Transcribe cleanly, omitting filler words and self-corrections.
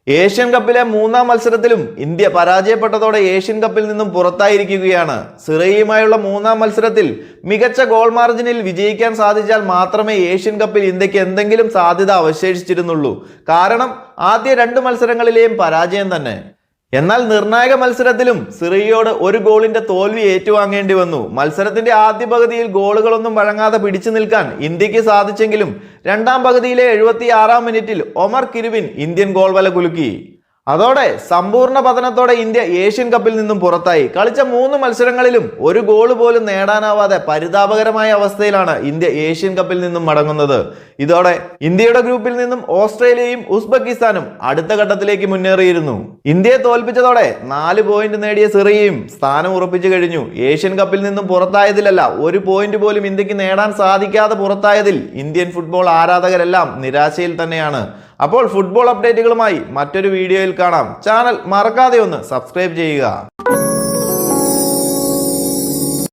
Asian കപ്പിലെ മൂന്നാം മത്സരത്തിലും India പരാജയപ്പെട്ടതോടെ Asian കപ്പിൽ നിന്നും പുറത്തായിരിക്കുകയാണ്. സിറിയയുമായുള്ള മൂന്നാം മത്സരത്തിൽ മികച്ച ഗോൾ മാർജിനിൽ വിജയിക്കാൻ സാധിച്ചാൽ മാത്രമേ ഏഷ്യൻ കപ്പിൽ ഇന്ത്യക്ക് എന്തെങ്കിലും സാധ്യത അവശേഷിച്ചിരുന്നുള്ളൂ. കാരണം ആദ്യ 2 മത്സരങ്ങളിലെയും പരാജയം തന്നെ. എന്നാൽ നിർണായക മത്സരത്തിലും സിറിയയോട് ഒരു ഗോളിന്റെ തോൽവി ഏറ്റുവാങ്ങേണ്ടി വന്നു. മത്സരത്തിന്റെ ആദ്യ പകുതിയിൽ ഗോളുകളൊന്നും വഴങ്ങാതെ പിടിച്ചു നിൽക്കാൻ ഇന്ത്യക്ക് സാധിച്ചെങ്കിലും രണ്ടാം പകുതിയിലെ 76-ാം മിനിറ്റിൽ ഒമർ കിരുവിൻ ഇന്ത്യൻ ഗോൾ വല കുലുക്കി. അതോടെ സമ്പൂർണ്ണ പതനത്തോടെ ഇന്ത്യ ഏഷ്യൻ കപ്പിൽ നിന്നും പുറത്തായി. കളിച്ച 3 മത്സരങ്ങളിലും ഒരു ഗോൾ പോലും നേടാനാവാതെ പരിതാപകരമായ അവസ്ഥയിലാണ് ഇന്ത്യ ഏഷ്യൻ കപ്പിൽ നിന്നും മടങ്ങുന്നത്. ഇതോടെ ഇന്ത്യയുടെ ഗ്രൂപ്പിൽ നിന്നും ഓസ്ട്രേലിയയും ഉസ്ബെക്കിസ്ഥാനും അടുത്ത ഘട്ടത്തിലേക്ക് മുന്നേറിയിരുന്നു. ഇന്ത്യയെ തോൽപ്പിച്ചതോടെ 4 പോയിന്റ് നേടിയ സിറിയയും സ്ഥാനം ഉറപ്പിച്ചു കഴിഞ്ഞു. ഏഷ്യൻ കപ്പിൽ നിന്നും പുറത്തായതിലല്ല, ഒരു പോയിന്റ് പോലും ഇന്ത്യക്ക് നേടാൻ സാധിക്കാതെ പുറത്തായതിൽ ഇന്ത്യൻ ഫുട്ബോൾ ആരാധകരെല്ലാം നിരാശയിൽ തന്നെയാണ്. അപ്പോൾ ഫുട്ബോൾ അപ്ഡേറ്റുകളുമായി മറ്റൊരു വീഡിയോയിൽ കാണാം. ചാനൽ മറക്കാതെ ഒന്ന് സബ്സ്ക്രൈബ് ചെയ്യുക.